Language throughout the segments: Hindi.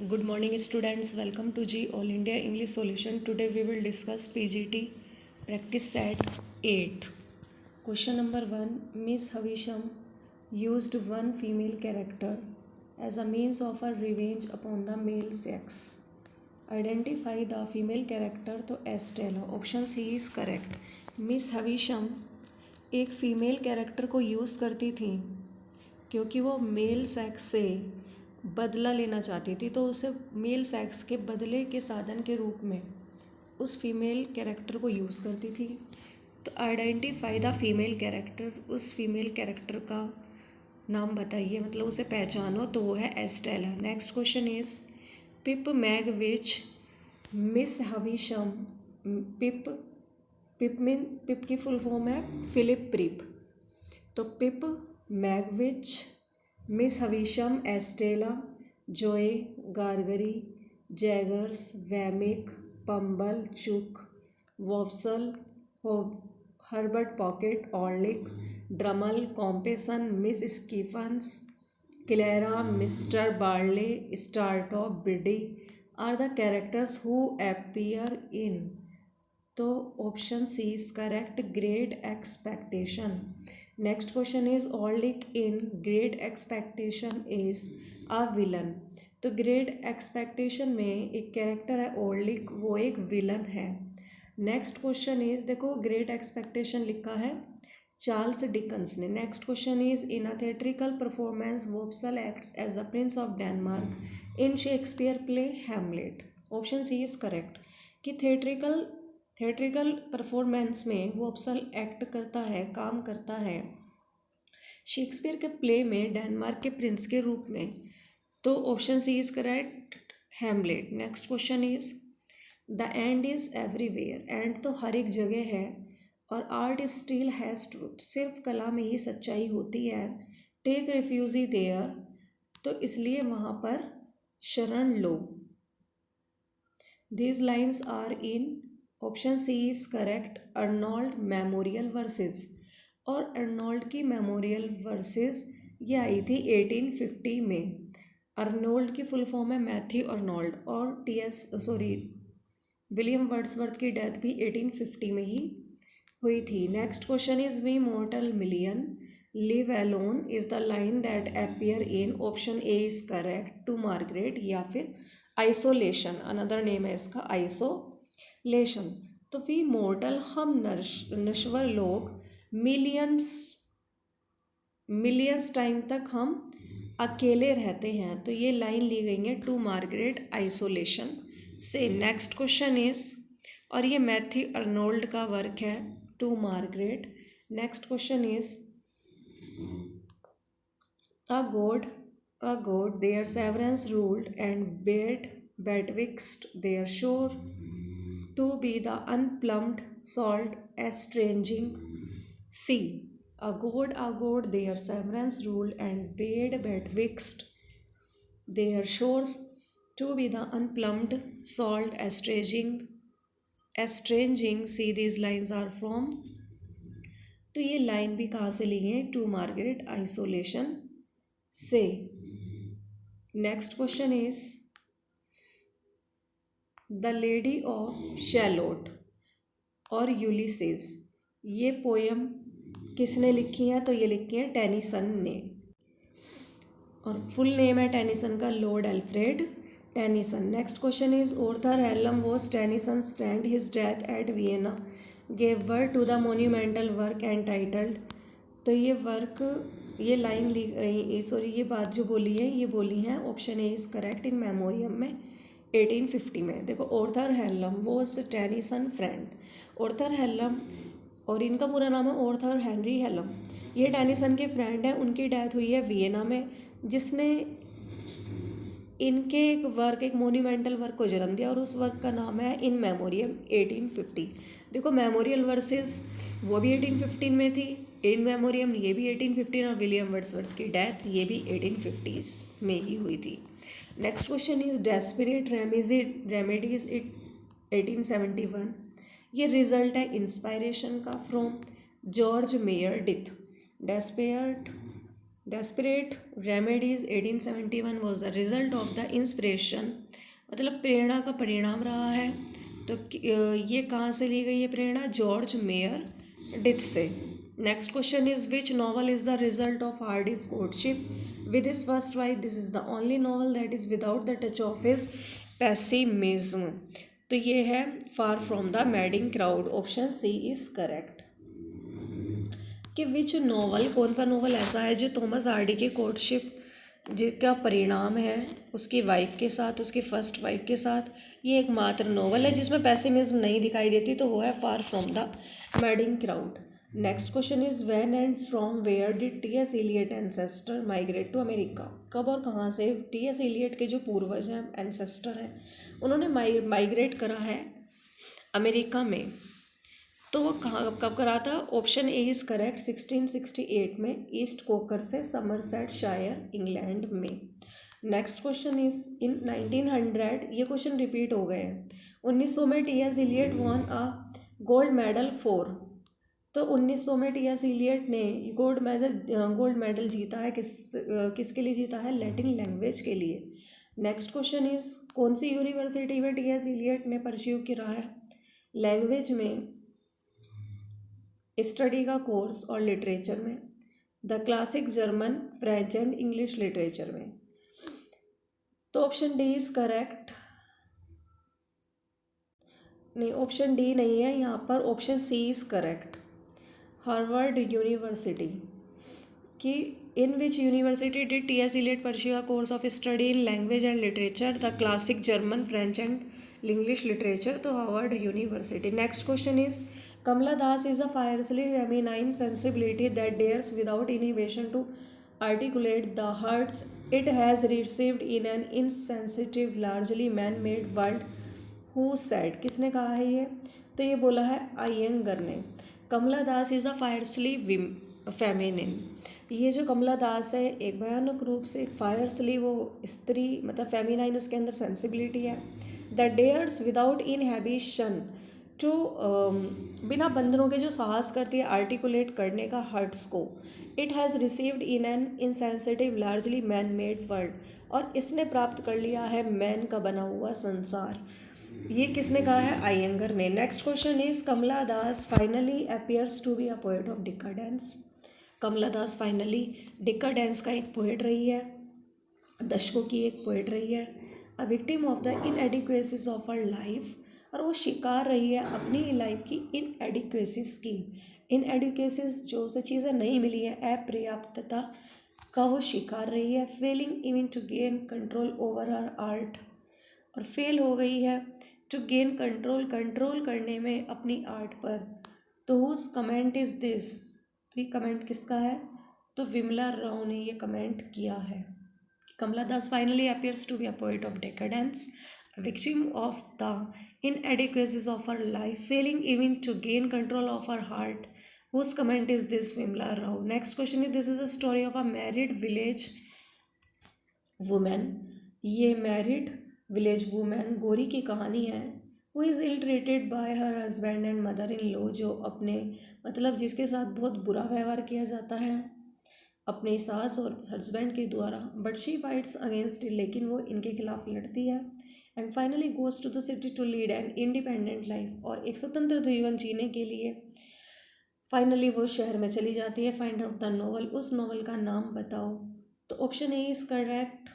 Good morning students, welcome to G All India English Solution. Today we will discuss PGT practice set 8. Question number 1. Miss Havisham used one female character as a means of her revenge upon the male sex. Identify the female character. तो Estella option C is correct. Miss Havisham एक फ़ीमेल कैरेक्टर को यूज़ करती थी क्योंकि वो मेल सेक्स से बदला लेना चाहती थी, तो उसे मेल सेक्स के बदले के साधन के रूप में उस फीमेल कैरेक्टर को यूज़ करती थी. तो आइडेंटिफाई द फीमेल कैरेक्टर, उस फीमेल कैरेक्टर का नाम बताइए, मतलब उसे पहचानो. तो वो है Estella. Next question is Pip Magwitch Miss Havisham. Pip Pip की फुल फॉर्म है फिलिप प्रिप. तो Pip Magwitch Miss Havisham Estella Joe Gargery Jaggers Wemmick Pumblechook Wopsle Herbert Pocket Orlick Drummle Compeyson Miss Skiffins Clara mister Barley Startop Biddy are the characters who appear in. तो option C is correct, Great Expectation. Next question is Orlick in Great Expectation is a villain. तो ग्रेट एक्सपेक्टेशन में एक कैरेक्टर है ऑर्लिक, वो एक विलन है. नेक्स्ट क्वेश्चन इज, देखो ग्रेट एक्सपेक्टेशन लिखा है चार्ल्स डिकन्स ने. Next question is in a theatrical performance Wopsle acts as a prince of Denmark in Shakespeare play Hamlet. Option C is correct कि थिएट्रिकल परफॉर्मेंस में वोप्सल एक्ट करता है, काम करता है शेक्सपियर के प्ले में डेनमार्क के प्रिंस के रूप में. तो option C is correct, Hamlet. Next question is the end is everywhere. And तो हर एक जगह है और आर्ट स्टिल हैज़ ट्रूथ. सिर्फ कला में ही सच्चाई होती है. टेक रिफ्यूजी देयर, तो इसलिए वहाँ पर शरण लो. These lines are in, option C is correct, Arnold memorial verses. और अर्नोल्ड की मेमोरियल वर्सेस ये आई थी 1850 में. अर्नोल्ड की फुल फॉर्म है मैथ्यू अर्नोल्ड और विलियम वर्ड्सवर्थ की डेथ भी 1850 में ही हुई थी. Next question is we mortal millions live alone is the line that appear in. Option A is correct, to Marguerite या फिर आइसोलेशन, अनदर नेम है इसका आइसोलेशन. तो वी मोर्टल हम नश्वर लोग मिलियंस टाइम तक हम अकेले रहते हैं. तो ये लाइन ली गई है टू मार्गरेट आइसोलेशन से. नेक्स्ट क्वेश्चन इज, और ये मैथ्यू अर्नोल्ड का वर्क है to Marguerite. Next question is a god their severance ruled and bade betwixt their shore to be the unplumbed salt estranging sea. A god their severance ruled and bade betwixt their shores to be the unplumbed salt estranging sea. These lines are from, तो ये लाइन भी कहाँ से ली है, टू मार्गरेट आइसोलेशन से. Next question is the lady of shallot और यूलिसेस. ये पोयम किसने लिखी है, तो ये लिखी है टेनिसन ने. और फुल नेम है टेनिसन का Lord Alfred Tennyson. Next question is Arthur Hallam was Tennyson's friend. His death at Vienna gave birth to the monumental work entitled. तो ये लाइन ये बात जो बोली है ये बोली है option A is correct, In Memoriam में 1850 में. देखो Arthur Hallam was Tennyson friend. Arthur Hallam और इनका पूरा नाम है ऑर्थर हेनरी हेलम. ये टेनिसन के फ्रेंड हैं. उनकी डेथ हुई है वियना में, जिसने इनके एक मोन्यूमेंटल वर्क को जन्म दिया और उस वर्क का नाम है इन मेमोरियम 1850. देखो मेमोरियल वर्सेस वो भी 1815 में थी, इन मेमोरियम ये भी 1815, और विलियम वर्ड्सवर्थ की डेथ ये भी 1850s में ही हुई थी. Next question is desperate remedies 1871. ये रिजल्ट है इंस्पायरेशन का from George mayor डिथ. Desperate desperate remedies 1871 was the result of the inspiration, मतलब प्रेरणा का परिणाम रहा है। तो ये कहाँ से ली गई है प्रेरणा? जॉर्ज मेयर डिथ से। Next question is which novel is the result of Hardy's courtship with his first wife? This is the only novel that is without the touch of his pessimism. तो ये है far from the madding crowd. Option C is correct. कि विच नॉवल, कौन सा नॉवल ऐसा है जो थॉमस हार्डी के कोर्टशिप जिसका परिणाम है उसकी वाइफ के साथ, उसकी फर्स्ट वाइफ के साथ, ये एकमात्र नॉवल है जिसमें पेसिमिज्म नहीं दिखाई देती, तो वो है far from the madding crowd. Next question is when and from where did T S Eliot ancestor migrate to America? कब और कहाँ से टी एस इलियट के जो पूर्वज हैं, एंसेस्टर हैं, उन्होंने माइग्रेट करा है अमेरिका में। तो वो कहाँ कब करा था? ऑप्शन ए इज़ करेक्ट, 1668 में ईस्ट कोकर से समरसेट शायर इंग्लैंड में। नेक्स्ट क्वेश्चन इज इन 1900, ये क्वेश्चन रिपीट हो गए हैं। 1900 में T S Elliot von a gold medal for, तो 1900 में टी एस इलियट ने गोल्ड मेडल जीता है, किसके लिए जीता है? लैटिन लैंग्वेज के लिए। नेक्स्ट क्वेश्चन इज कौन सी यूनिवर्सिटी में टी एस इलियट ने परस्यू किया है लैंग्वेज में स्टडी का कोर्स और लिटरेचर में? The classic German, French and English literature में। तो ऑप्शन डी इज करेक्ट। नहीं, ऑप्शन डी नहीं है यहाँ पर, option C is correct, Harvard University. कि in which university did T S Eliot pursue a course of study in language and literature? The classic German, French and English literature, तो Harvard University. Next question is Kamala Das is a fiercely feminine sensibility that dares without inhibition to articulate the hurts it has received in an insensitive, largely man-made world. Who said? किसने कहा है ये? तो ये बोला है आयंगर ने। कमला दास इज़ अ फायरसली फेमिनिन। ये जो कमला दास है एक भयानक रूप से फायरसली, वो स्त्री मतलब फेमिनाइन, उसके अंदर सेंसिबिलिटी है। द डेयर्स विदाउट इनहेबिशन जो बिना बंधनों के जो साहस करती है आर्टिकुलेट करने का हर्ट्स को। It has received in an insensitive largely man made world, और इसने प्राप्त कर लिया है मैन का बना हुआ संसार। ये किसने कहा है? आयंगर ने। Next question is Kamala Das finally appears to be a poet of decadence. Kamala Das finally decadence का एक पोएट रही है, दशकों की एक पोएट रही है। A victim of the inadequacies of her life, और वो शिकार रही है अपनी लाइफ की इनएडिक्वेसीज की। इनएडिक्वेसीज जो उसे चीज़ें नहीं मिली है, अपर्याप्तता का वो शिकार रही है। Failing even to gain control over our art, और फेल हो गई है टू गेन कंट्रोल करने में अपनी आर्ट पर। तो हुज कमेंट इज दिस? तो ये कमेंट किसका है? तो विमला राव ने ये कमेंट किया है। Kamala Das finally appears to be a poet of decadence, a victim of the inadequacies of her life, failing even to gain control of her heart. Whose comment is this? Vimla Rao. Next question is, this is a story of a married village woman. ये married village woman गोरी की कहानी है। Who is ill treated by her husband and mother-in-law, जो अपने मतलब जिसके साथ बहुत बुरा व्यवहार किया जाता है अपने सास और हस्बैंड के द्वारा। But she fights against it, लेकिन वो इनके खिलाफ लड़ती है। And finally goes to the city to lead an independent life, और एक स्वतंत्र जीवन जीने के लिए फाइनली वो शहर में चली जाती है। फाइंड आउट द नॉवल, उस नॉवल का नाम बताओ। तो ऑप्शन ए इज करेक्ट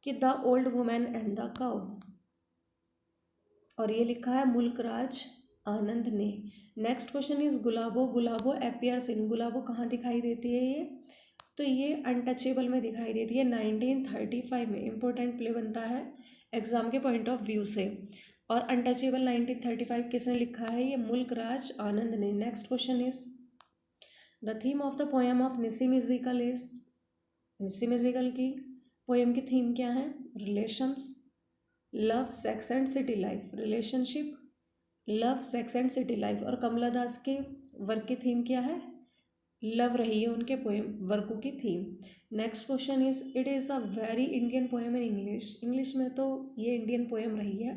कि the old women and the cow, और ये लिखा है मुल्कराज आनंद ने। Next question is Gulabo. Gulabo appears in, Gulabo कहाँ दिखाई देती है ये? तो ये अनटचेबल में दिखाई देती है। 1935 में इम्पोर्टेंट प्ले बनता है एग्जाम के पॉइंट ऑफ व्यू से। और अनटचेबल 1935 किसने लिखा है? ये मुल्कराज आनंद ने। Next question is the theme of the poem of Nissim Ezekiel is, Nissim Ezekiel की पोएम की थीम क्या है? Relations, love, sex and city life. Relationship, love, sex and city life. और कमला दास के वर्क की थीम क्या है? लव रही है उनके पोएम वर्कों की थीम। Next question is it is a very Indian poem in English. English में तो ये इंडियन पोएम रही है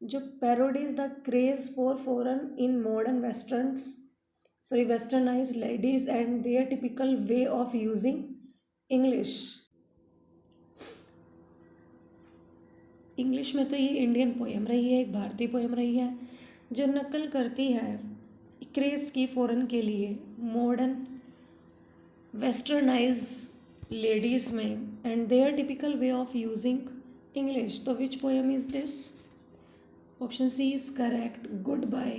जो parodies the craze for foreign in modern westernise ladies and their typical way of using English. English में तो ये इंडियन पोएम रही है, एक भारतीय पोएम रही है जो नकल करती है क्रेज़ की फ़ॉरेन के लिए मॉडर्न वेस्टर्नाइज लेडीज़ में and their typical way of using English. तो which poem is this? Option C is correct, good bye.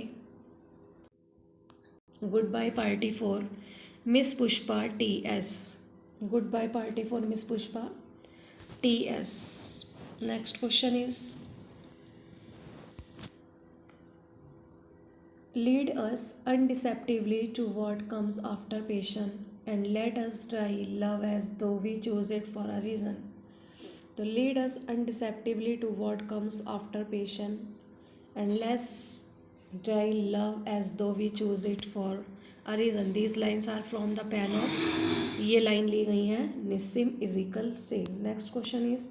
Good bye party for miss Pushpa T S. Good bye party for miss Pushpa T S. Next question is lead us undeceptively to what comes after passion and let us die love as though we chose it for a reason. So lead us undeceptively to what comes after passion and let's die love as though we choose it for a reason. These lines are from the pen of, ये लाइन ली गई हैं निस्सिम इजिकल से। Next question is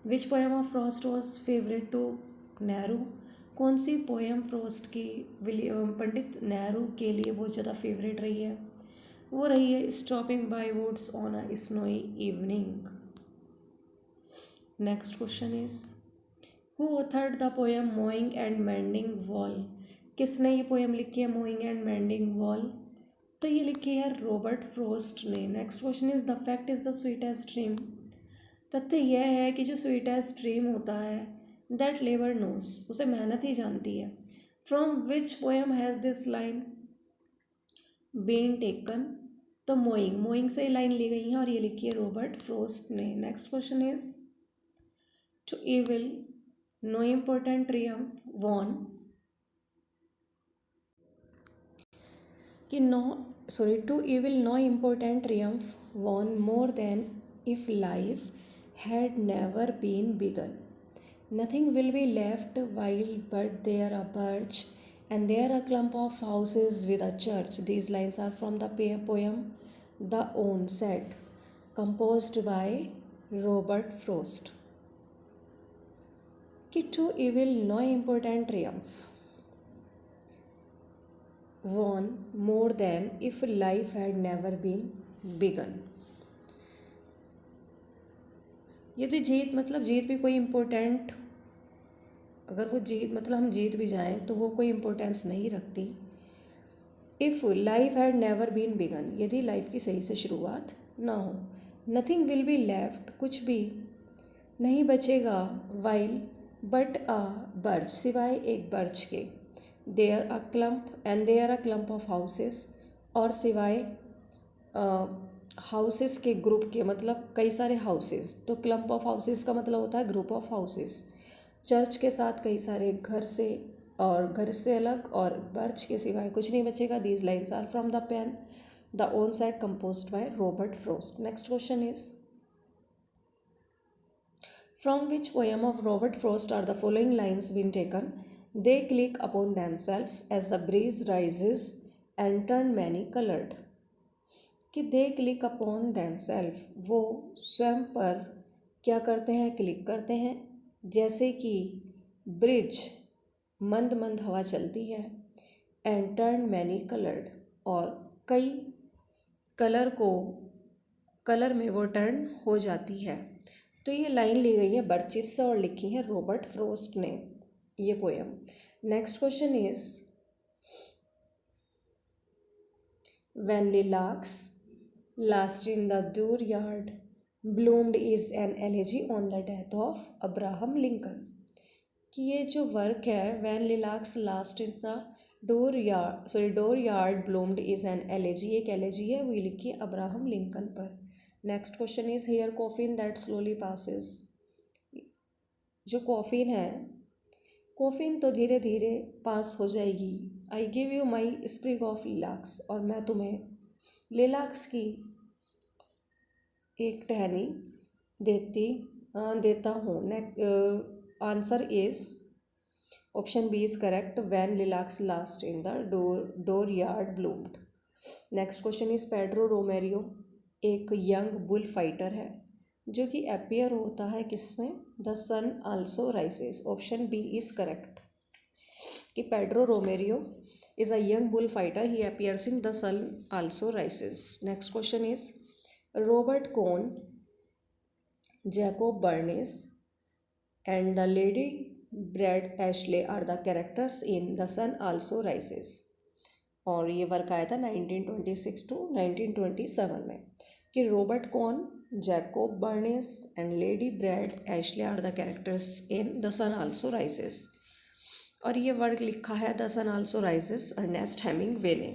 which poem of Frost was favourite to Nehru? कौन सी पोएम फ्रॉस्ट की पंडित नेहरू के लिए बहुत ज़्यादा फेवरेट रही है? वो रही है stopping by woods on a snowy evening. Next question is who authored the poem mowing and mending wall? किसने ये पोएम लिखी है मोइंग एंड मेंडिंग वॉल? तो ये लिखी है रॉबर्ट फ्रॉस्ट ने। Next question is the fact is the sweetest dream. तथ्य यह है कि जो स्वीटेस्ट ड्रीम होता है दैट लेबर नोज, उसे मेहनत ही जानती है। From which poem has this line been taken? तो मोइंग, मोइंग से लाइन ली गई है और ये लिखी है रॉबर्ट फ्रॉस्ट ने। Next question is to evil no important triumph won, कि to evil no important triumph won more than if life had never been begun. Nothing will be left while but there a birch and there a clump of houses with a church. These lines are from the poem The Onset, composed by Robert Frost. कि to evil no important triumph won more than if life had never been begun. यदि जीत मतलब जीत भी कोई इम्पोर्टेंट, अगर वो जीत मतलब हम जीत भी जाएं तो वो कोई इम्पोर्टेंस नहीं रखती। If life had never been begun, यदि लाइफ की सही से शुरुआत ना हो। नथिंग विल बी लेफ्ट, कुछ भी नहीं बचेगा। वाइल बट अ बर्च, सिवाय एक बर्च के। There a clump and there a clump of houses, और सिवाय हाउसेस के ग्रुप के, मतलब कई सारे हाउसेस। तो क्लम्प ऑफ हाउसेस का मतलब होता है ग्रुप ऑफ हाउसेस। चर्च के साथ कई सारे घर से, और घर से अलग, और बर्च के सिवाय कुछ नहीं बचेगा। These lines are from the pen the onset composed by Robert Frost. Next question is from which poem of Robert Frost are the following lines been taken? They click upon themselves as the breeze rises and turn many coloured. कि दे क्लिक अपॉन themselves, वो स्वयं पर क्या करते हैं? क्लिक करते हैं। जैसे कि ब्रिज, मंद मंद हवा चलती है। एंड टर्न मैनी कलर्ड, और कई कलर में वो टर्न हो जाती है। तो ये लाइन ली गई है बर्चिस से और लिखी है रॉबर्ट फ्रॉस्ट ने ये poem. Next question is when lilacs last in the dooryard bloomed is an elegy on the death of Abraham Lincoln. कि ये जो वर्क है when lilacs last in the dooryard bloomed is an elegy, एक एलेजी है, वो लिखी है अब्राहम लिंकन पर। Next question is here coffin that slowly passes. जो कॉफिन है, कॉफिन तो धीरे धीरे पास हो जाएगी। I give you my sprig of lilacs, और मैं तुम्हें लिलाक्स की एक टहनी देता हूँ। Answer is option B is correct, when lilacs last in the dooryard bloomed. Next question is Pedro Romero एक यंग बुल फाइटर है जो कि अपीयर होता है किसमें? The sun also rises. Option B is correct कि Pedro Romero is a young bullfighter. He appears in The Sun Also Rises. Next question is Robert Cohn, Jacob Bernays, and the Lady Brad Ashley are the characters in The Sun Also Rises. और ये वर्क आया था 1926 टू 1927 में कि Robert Cohn, Jacob Barnes and lady Brett Ashley are the characters in the sun also rises. और ये वर्क लिखा है the sun also rises Ernest Hemingway ने।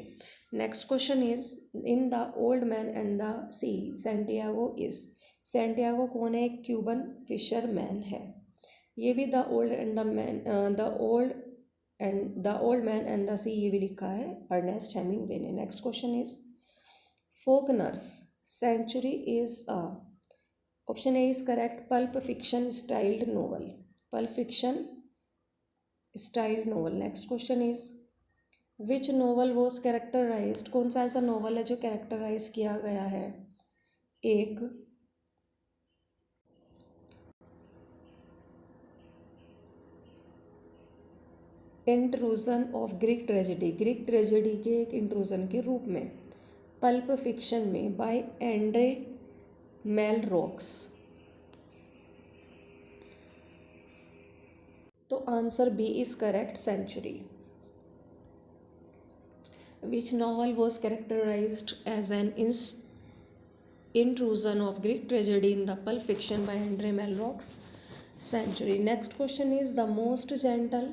Next question is in the old man and the sea Santiago is. Santiago कौन है? एक क्यूबन फिशरमैन है। ये भी the old and the man the old man and the sea, ये भी लिखा है अर्नेस्ट हेमिंगवे ने। Next question is Faulkner's sanctuary is a, option A is correct, pulp fiction styled novel. Pulp fiction styled novel. Next question is which novel was characterized, कौन सा ऐसा नोवेल है जो कैरेक्टराइज किया गया है? एक intrusion of Greek tragedy, Greek tragedy के एक इंट्रूजन के रूप में। पल्प फिक्शन में बाय एंड्रे मेलरॉक्स। तो answer B is correct, century. Which novel was characterised as an intrusion of Greek tragedy in the Pulp Fiction by Andre Malraux, Century. Next question is the most gentle,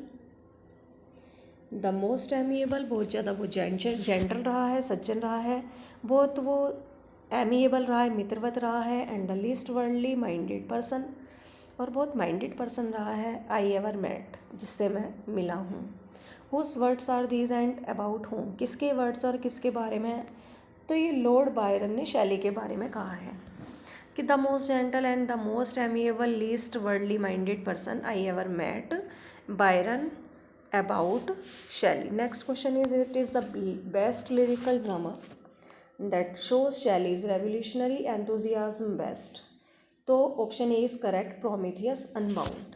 the most amiable, बहुत ज़्यादा वो जेंटल रहा है, सज्जन रहा है, बहुत वो एमिएबल रहा है, मित्रवत रहा है, and the least worldly minded person, और बहुत माइंडेड पर्सन रहा है आई एवर मेट, जिससे मैं मिला हूँ। Whose words are these and about home, किसके वर्ड्स और किसके बारे में? तो ये लॉर्ड बायरन ने शैली के बारे में कहा है कि the most gentle and the most amiable least worldly minded person I ever met, Byron about Shelley. Next question is it is the best lyrical drama that shows Shelley's revolutionary enthusiasm best. तो option A is correct, Prometheus Unbound.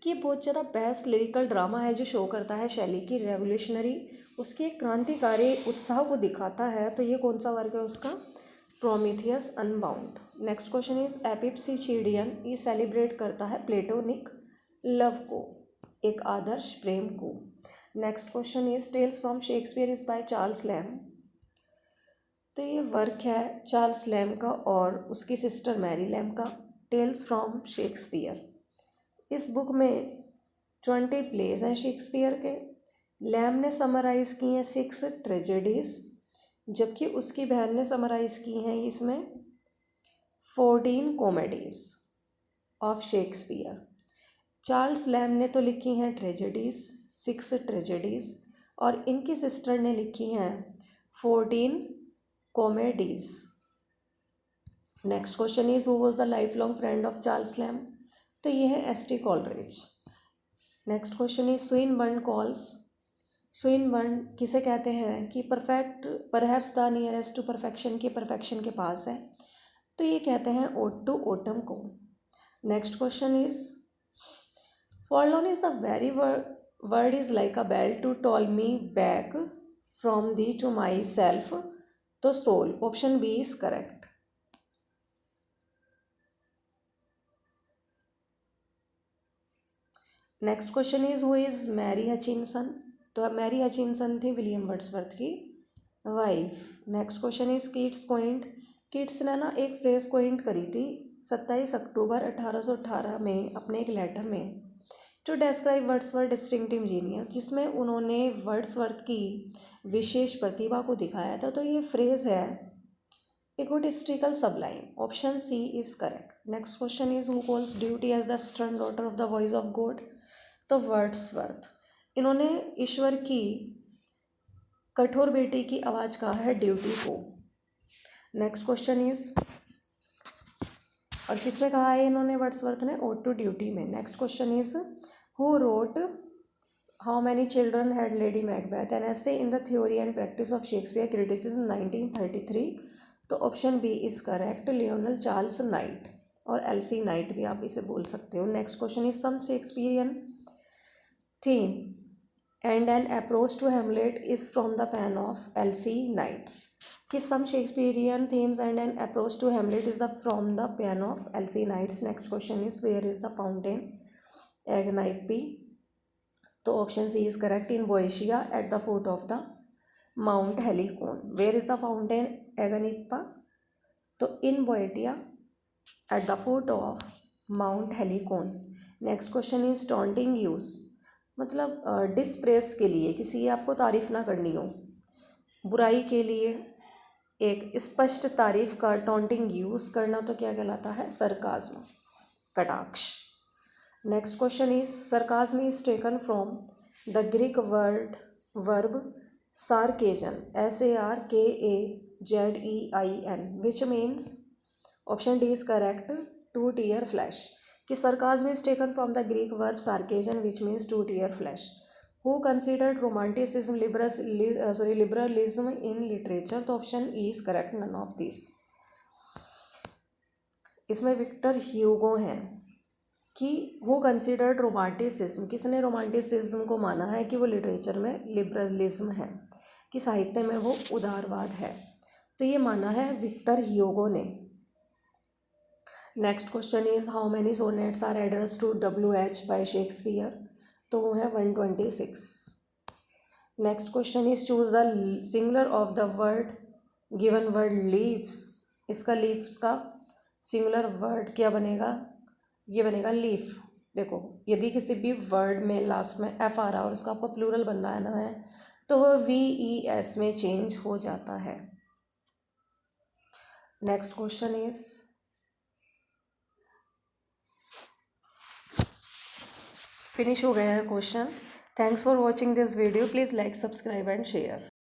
कि बहुत ज़्यादा बेस्ट लिरिकल ड्रामा है जो शो करता है शैली की रेवोल्यूशनरी, उसके क्रांतिकारी उत्साह को दिखाता है, तो ये कौन सा वर्ग है उसका? Prometheus Unbound. Next question is Epipsychidion, ये सेलिब्रेट करता है प्लेटोनिक लव को, एक आदर्श प्रेम को। Next question is tales from Shakespeare is by Charles Lamb. तो ये वर्क है चार्ल्स लैम का और उसकी सिस्टर मैरी लैम का, टेल्स फ्रॉम शेक्सपियर। इस बुक में 20 प्लेज हैं शेक्सपियर के। लैम ने समराइज़ की हैं 6 ट्रेजेडीज़, जबकि उसकी बहन ने समराइज़ की हैं इसमें 14 comedies of Shakespeare. Charles Lamb ने तो लिखी हैं ट्रेजेडीज़ 6 ट्रेजेडीज़, और इनकी सिस्टर ने लिखी हैं 14 comedies. Next question is who was the lifelong friend of Charles Lamb? तो ये है S T Coleridge. Next question is Swinburne calls, Swinburne किसे कहते हैं कि perfect perhaps the nearest to perfection, की परफेक्शन के पास है, तो ये कहते हैं ओड टू ओटम को। Next question is forlorn is the very word is like a bell to toll me back from the to my self, तो sole, option B is correct. Next question is who is Mary Hutchinson? तो अब मैरी हचिनसन थी विलियम वर्ड्सवर्थ की wife. Next question is Keats coined, Keats ने ना एक फ्रेज कोइंट करी थी 27 अक्टूबर 1818 में अपने एक लेटर में, to describe Wordsworth distinctive genius, जिसमें उन्होंने वर्ड्सवर्थ की विशेष प्रतिभा को दिखाया था। तो ये फ्रेज है egotistical sublime, option C is correct. Next question is who calls duty as the stern daughter of the voice of God? तो वर्ड्सवर्थ, इन्होंने ईश्वर की कठोर बेटी की आवाज़ कहा है ड्यूटी को। नेक्स्ट क्वेश्चन इज, और किसमें कहा है इन्होंने वर्ड्सवर्थ ने? ओड टू ड्यूटी में। Next question is who wrote how many children had Lady Macbeth, an essay in the theory and practice of Shakespeare criticism 1933, तो option B is correct, Lionel Charles Knight, और एलसी नाइट भी आप इसे बोल सकते हो। Next question is some Shakespearean theme and an approach to Hamlet is from the pen of L.C. Knights. Kiss some Shakespearean themes and an approach to Hamlet is from the pen of L.C. Knights. Next question is, where is the fountain Agnipe? तो option C is correct, in Boeotia at the foot of the mount Helicon. Where is the fountain Aganippe? तो in Boeotia at the foot of mount Helicon. Next question is taunting use, मतलब डिस्प्रेस के लिए, किसी आपको तारीफ ना करनी हो, बुराई के लिए एक स्पष्ट तारीफ का टॉन्टिंग यूज़ करना, तो क्या कहलाता है? सरकाज्म, कटाक्ष. Next question is, sarcasm is taken from the Greek word verb sarkazein, SARKAZEIN, which means, option D is correct, to tear flesh. कि sarcasm is taken from the Greek verb sarcasm which means to tear flesh. Who considered romanticism liberalism in literature? तो option E is correct, none of this. इसमें विक्टर ह्यूगो हैं कि हु कंसिडर्ड रोमांटिसिज्म, किसने रोमांटिसिज्म को माना है कि वो लिटरेचर में लिबरलिज्म है, कि साहित्य में वो उदारवाद है. तो ये माना है विक्टर ह्यूगो ने. Next question is, how many sonnets are address to WH by Shakespeare? तो वो है 126. Next question is, choose the singular of the word given word leaves. इसका लीव्स का सिंगुलर वर्ड क्या बनेगा? ये बनेगा लीफ. देखो, यदि किसी भी वर्ड में लास्ट में एफ आ रहा है और उसका आपको प्लूरल बनना है ना है, तो वह VES में चेंज हो जाता है. नेक्स्ट क्वेश्चन इज, फिनिश हो गया है question. Thanks for watching this video. Please like, subscribe and share.